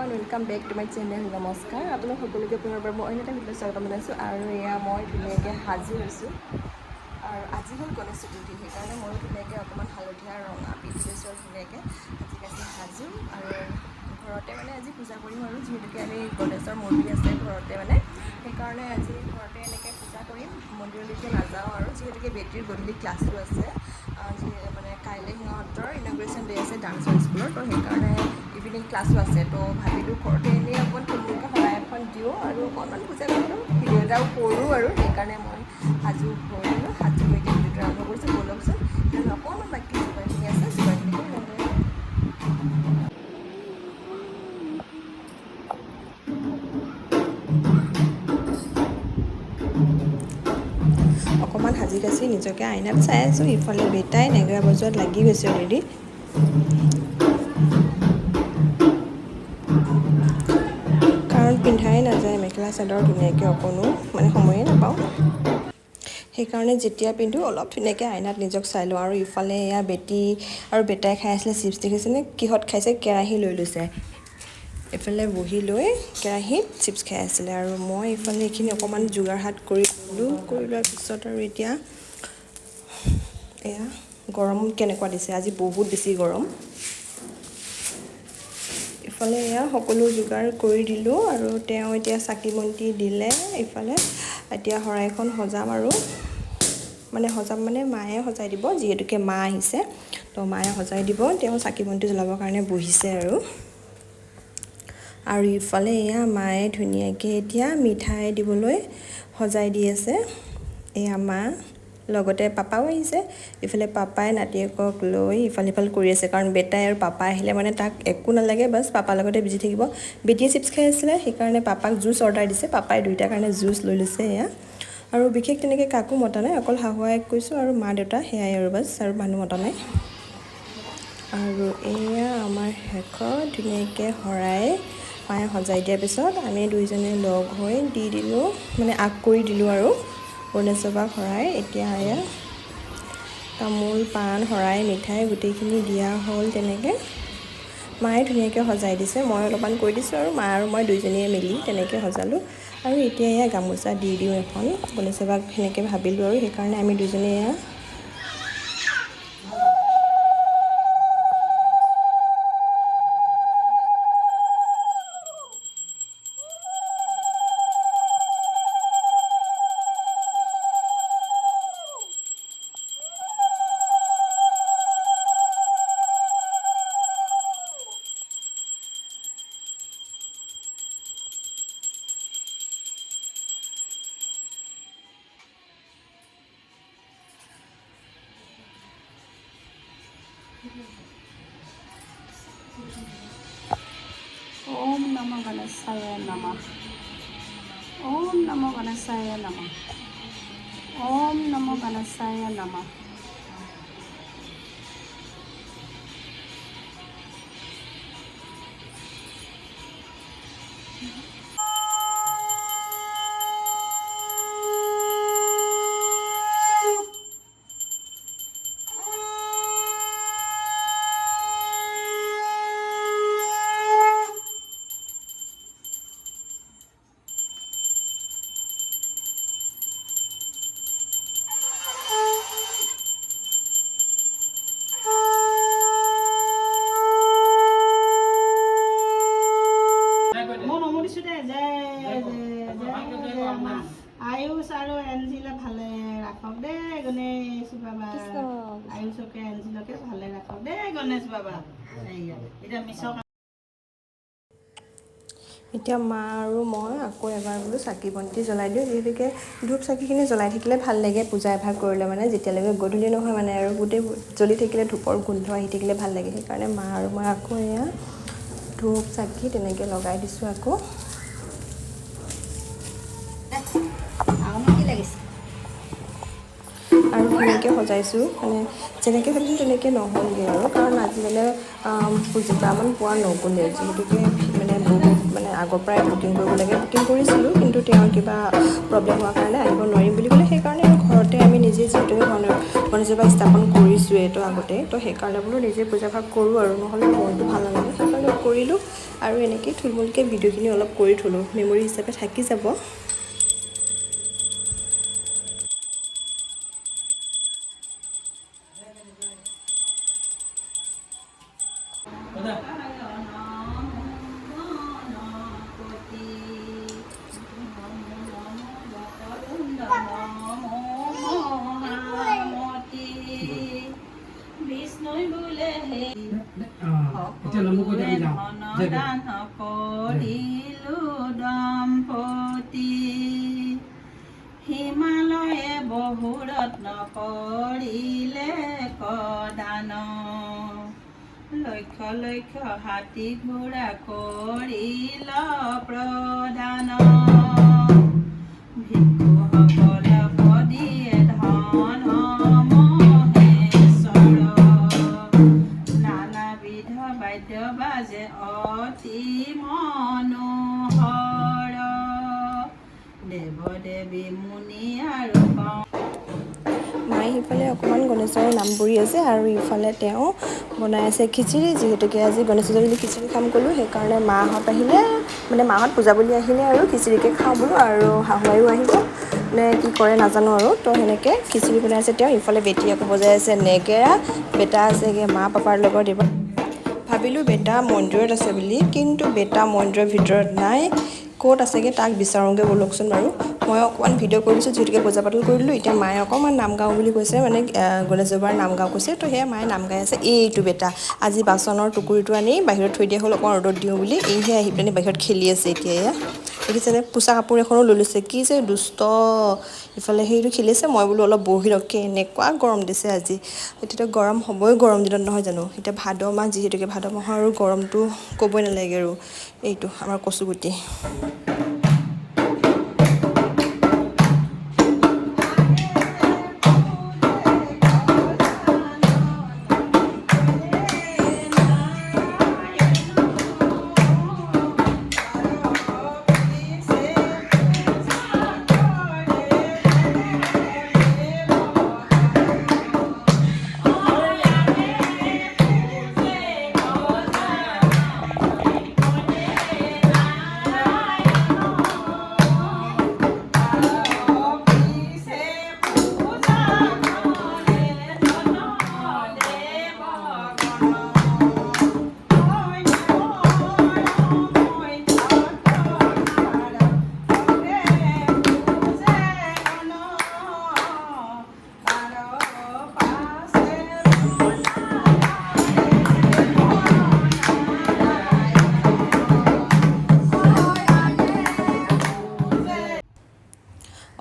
Everyone welcome back to my channel নমস্কাৰ আপোনাক সকলোকে পুনৰবাৰ মই অন্য এটা ভিডিঅ'ত স্বাগতম জনাইছোঁ আৰু এয়া মই ধুনীয়াকৈ সাজু হৈছোঁ আৰু আজি হ'ল গণেশ চতুৰ্থী সেইকাৰণে ময়ো ধুনীয়াকৈ অকণমান হালধীয়া ৰঙা পিন্ধি লৈছোঁ আৰু ধুনীয়াকৈ আজি সাজু আৰু ঘৰতে মানে আজি পূজা কৰিম আৰু যিহেতুকে আমি গণেশৰ মন্দিৰ আছে ঘৰতে মানে সেইকাৰণে আজি ঘৰতে এনেকৈ পূজা কৰিম মন্দিৰলৈকে নাযাওঁ আৰু যিহেতুকে বেটীৰ গধূলি ক্লাছটো আছে যি মানে কাইলৈ সিহঁতৰ ইনগ্ৰেশ্যন ডে আছে ডান্সৰ স্কুলৰ তো সেইকাৰণে ইভিনিং ক্লাছো আছে তো ভাবিলোঁ ঘৰতে এনেই অকণমান থুলমূলকৈ শৰাই এখন দিওঁ আৰু অকণমান পূজা কৰোঁ ভিডিঅ' এটাও কৰোঁ আৰু সেইকাৰণে মই সাজু কৰিলোঁ সাজু হৈ এতিয়া ভিডিঅ'টো আৰম্ভ কৰিছোঁ ব'লকচোন তেতিয়া অকণমান বাকী যোগাৰখিনি আছে যোগাৰখিনি কৰি লওঁগৈ অকণমান সাজি কাচি নিজকে আইনাত চাই আছোঁ ইফালে বেটাই নেগেৰা বজোৱাত লাগি গৈছে অলৰেডি কাৰণ পিন্ধাই নাযায় মেখেলা চাদৰ ধুনীয়াকৈ অকণো মানে সময়ে নাপাওঁ সেইকাৰণে যেতিয়া পিন্ধোঁ অলপ ধুনীয়াকৈ আইনাত নিজক চাই লওঁ আৰু ইফালে এয়া বেটী আৰু বেটাই খাই আছিলে চিপছ দেখিছেনে কিহত খাইছে কেৰাহী লৈ লৈছে এইফালে বহি লৈ কেৰাহীত চিপছ খাই আছিলে আৰু মই এইফালে এইখিনি অকণমান যোগাৰ হাত কৰি লোৱাৰ পিছত আৰু এতিয়া এয়া গৰম কেনেকুৱা দিছে আজি বহুত বেছি গৰম ইফালে এয়া সকলো যোগাৰ কৰি দিলোঁ আৰু তেওঁ এতিয়া চাকি বন্তি দিলে ইফালে এতিয়া শৰাইখন সজাম আৰু সজাম মায়ে সজাই দিব যিহেতুকে মা আহিছে তো মায়ে সজাই দিব তেওঁ চাকি বন্তি জ্বলাবৰ কাৰণে বহিছে আৰু ইফালে এয়া মায়ে ধুনীয়াকৈ এতিয়া মিঠাই দিবলৈ সজাই দি আছে এয়া মা লগতে পাপাও আহিছে ইফালে পাপাই নাতিয়েকক লৈ ইফাল কৰি আছে কাৰণ বেটাই আৰু পাপা আহিলে মানে তাক একো নালাগে বাছ পাপাৰ লগতে বিজি থাকিব বেটিয়ে চিপছ খাই আছিলে সেইকাৰণে পাপাক জুচ অৰ্ডাৰ দিছে পাপাই দুইটাৰ কাৰণে জুচ লৈ লৈছে এয়া আৰু বিশেষ তেনেকৈ কাকো মতা নাই অকল শাহুৱাইক কৈছোঁ আৰু মা দেউতা সেয়াই আৰু বাছ আৰু মানুহ মতা নাই আৰু এয়া আমাৰ শেষত ধুনীয়াকৈ শৰাই মায়ে সজাই দিয়াৰ পিছত আমি দুইজনে লগ হৈ দি দিলোঁ আগ কৰি দিলোঁ আৰু গণেশ বাবাক শৰাই এতিয়া এয়া তামোল পাণ শৰাই মিঠাই গোটেইখিনি দিয়া হ'ল তেনেকৈ মায়ে ধুনীয়াকৈ সজাই দিছে মই অলপমান কৈ দিছোঁ আৰু মা আৰু মই দুইজনীয়ে মিলি তেনেকৈ সজালোঁ আৰু এতিয়া এয়া গামোচা দি দিওঁ এখন গণেশ বাবাক সেনেকৈ ভাবিলোঁ আৰু সেইকাৰণে আমি দুইজনীয়ে এয়া ओम नमो गणेशाय नमः ओम नमो गणेशाय नमः ओम नमो गणेशाय नमः আয়ুষ আৰু এঞ্জিলা ভালে ৰাখক দে গণেশ বাবা আয়ুষকে এঞ্জিলকে ভালে ৰাখক দে গণেশ বাবা এতিয়া মিছক এতিয়া মা আৰু মই আকৌ এবাৰ বোলো চাকি বন্তি জ্বলাই দিওঁ যিহেতুকে ধূপ চাকিখিনি জ্বলাই থাকিলে ভাল লাগে পূজা এভাগ কৰিলে যেতিয়ালৈকে গধূলি নহয় আৰু গোটেই জ্বলি থাকিলে ধূপৰ গোন্ধ আহি থাকিলে ভাল লাগে সেইকাৰণে মা আৰু মই আকৌ এয়া ধূপ চাকি তেনেকৈ লগাই দিছোঁ আকৌ আৰু ধুনীয়াকৈ সজাইছোঁ যেনেকৈ ভাবিছোঁ তেনেকৈ নহ'লগৈ আৰু কাৰণ আজিকালি পূজামান পোৱা নগ'লে যিহেতুকে বহুত আগৰ পৰাই বুকিং কৰিব লাগে বুকিং কৰিছিলোঁ কিন্তু তেওঁৰ কিবা প্ৰব্লেম হোৱাৰ কাৰণে আহিব নোৱাৰিম বুলি ক'লে সেইকাৰণে আৰু ঘৰত ঘৰতে আমি নিজে যিহেতু গণেশ বাবা স্থাপন কৰিছোঁৱেই তো আগতে, তো সেইকাৰণে বোলো নিজে পূজা ভাগ কৰোঁ আৰু নহ'লে মনটো ভাল নালাগে, সেইকাৰণে কৰিলোঁ আৰু এনেকৈ থুলমূলকৈ ভিডিঅ'খিনি অলপ কৰি থ'লোঁ, মেমৰি হিচাপে থাকি যাব। হিমালয়ে বহুৰত্ন কৰিলে কদান, লক্ষ লক্ষ হাতী ঘোঁৰা কৰিল প্ৰদান, ভিক্ষুসকল পদিয়ে ধন মহেশ্বৰ, নানাবিধ বাদ্য বাজে অতি মনোহৰ, দেৱ দেৱী মুনি আৰু মায়ে সিফালে অকণমান গণেশৰ নাম বৰি আছে আৰু ইফালে তেওঁ বনাই আছে খিচিৰি, যিহেতুকে আজি গণেশ পূজা বুলি খিচিৰি খাম ক'লোঁ, সেইকাৰণে মাহঁত আহিলে, মানে মাহঁত পূজা বুলি আহিলে আৰু খিচিৰিকে খাওঁ বোলো, আৰু শাহুমায়ো আহিব নে কি কৰে নাজানো আৰু, তো সেনেকৈ খিচিৰি বনাই আছে তেওঁ। ইফালে বেটী আকৌ বজাই আছে নেগেৰা, বেটা আছেগৈ মা পাপাৰ লগত। এইবাৰ ভাবিলোঁ বেটা মন্দিৰত আছে বুলি, কিন্তু বেটা মন্দিৰৰ ভিতৰত নাই, ক'ত আছেগৈ তাক বিচাৰোঁগৈ ব'লকচোন বাৰু। মই অকণমান ভিডিঅ' কৰি দিছোঁ, যিহেতুকে পূজা পাতল কৰি দিলোঁ। এতিয়া মায়ে অকণমান নাম গাওঁ বুলি কৈছে, মানে গণেশ বাবাৰ নাম গাওঁ কৈছে, তো সেয়া মায়ে নাম গাই আছে। এইটো বেটা আজি বাচনৰ টুকুৰিটো আনি বাহিৰত থৈ দিয়া হ'ল অকণমান ৰ'দত দিওঁ বুলি, এইহে আহি পেলাই বাহিৰত খেলি আছে এতিয়া। এয়া দেখিছেনে, পোচা কাপোৰ এখনো লৈ লৈছে, কি যে দুষ্ট। ইফালে সেইটো খেলিছে, মই বোলো অলপ বহি ৰখি, এনেকুৱা গৰম দিছে আজি। এতিয়াতো গৰম হ'বই গৰম দিনত, নহয় জানো। এতিয়া ভাদ মাহ, যিহেতুকে ভাদ মাহৰ আৰু গৰমটো ক'বই নালাগে আৰু। এইটো আমাৰ কচুগুটি।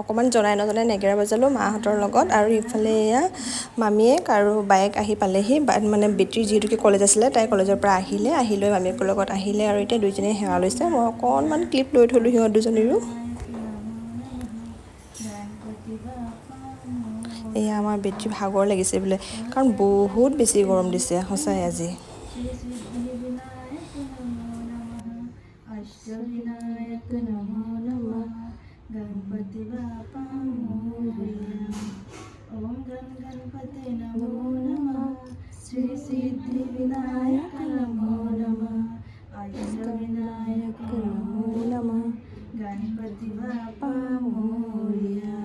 অকণমান জনাই নজনাই নেগেৰা বজালোঁ মাহঁতৰ লগত, আৰু ইফালে এয়া মামীয়েক আৰু বায়েক আহি পালেহি, মানে বেটীৰ যিহেতুকে কলেজ আছিলে, তাই কলেজৰ পৰা আহি লৈ মামীয়েকৰ লগত আহিলে, আৰু এতিয়া দুইজনীয়ে সেৱা লৈছে। মই অকণমান ক্লিপ লৈ থ'লোঁ সিহঁত দুজনীৰো। এয়া আমাৰ বেটী ভাগৰ লাগিছে বোলে, কাৰণ বহুত বেছি গৰম দিছে সঁচাই আজি। गणपति बापा मोरया, ओम गणपति नमो नमः, श्री सिद्धि विनायक नमो नमः, अष्ट विनायक नमो नमः, गणपति बापा मोरया,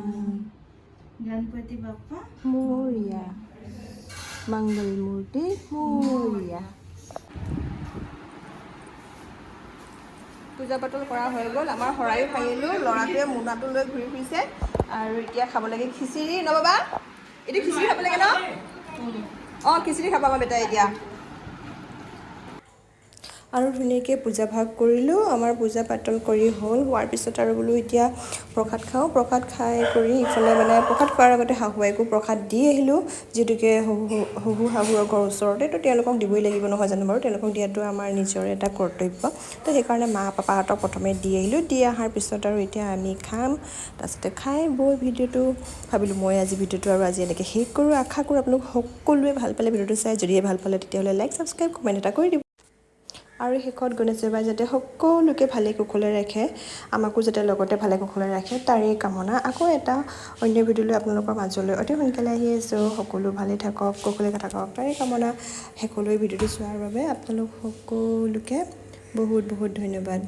गणपति बापा मोरया, मंगल मूर्ति मोरया। পূজা পাতল কৰা হৈ গ'ল, আমাৰ শৰাইও ভাঙিলোঁ, ল'ৰাটোৱে মোনাটো লৈ ঘূৰি ফুৰিছে, আৰু এতিয়া খাব লাগে খিচিৰি ন বাবা, এতিয়া খিচিৰি খাব লাগে ন, অঁ খিচিৰি খাব আমাৰ বেটাই এতিয়া। আৰু ধুনীয়াকৈ পূজা ভাগ কৰিলোঁ। আমাৰ পূজা পাতল কৰি হ'ল, হোৱাৰ পিছত আৰু বোলো এতিয়া প্ৰসাদ খাওঁ। প্ৰসাদ খাই কৰি ইফালে মানে প্ৰসাদ খোৱাৰ আগতে শাহুৱাইকো প্ৰসাদ দি আহিলোঁ, যিহেতুকে শহু শাহুৰৰ ঘৰৰ ওচৰতে, তো তেওঁলোকক দিবই লাগিব নহয় জানো বাৰু, তেওঁলোকক দিয়াটো আমাৰ নিজৰ এটা কৰ্তব্য। তো সেইকাৰণে মা পাপাহঁতক প্ৰথমে দি আহিলোঁ, দি অহাৰ পিছত আৰু এতিয়া আমি খাম। তাৰপিছতে খাই বৈ ভিডিঅ'টো ভাবিলোঁ মই আজি ভিডিঅ'টো আৰু আজি এনেকৈ শেষ কৰোঁ। আশা কৰোঁ আপোনালোক সকলোৱে ভাল পালে ভিডিঅ'টো চাই, যদিহে ভাল পালে তেতিয়াহ'লে লাইক ছাবস্ক্ৰাইব কমেণ্ট এটা কৰি দিব। আৰু শেষত গণেশ বাবাই যাতে সকলোকে ভালে কুশলে ৰাখে, আমাকো যাতে লগতে ভালে কুশলে ৰাখে, তাৰেই কামনা। আকৌ এটা অন্য ভিডিঅ'লৈ আপোনালোকৰ মাজলৈ অতি সোনকালে আহি আছোঁ। সকলো ভালে থাকক, কুশলে থাকক, তাৰেই কামনা। শেষলৈ ভিডিঅ'টো চোৱাৰ বাবে আপোনালোক সকলোকে বহুত বহুত ধন্যবাদ।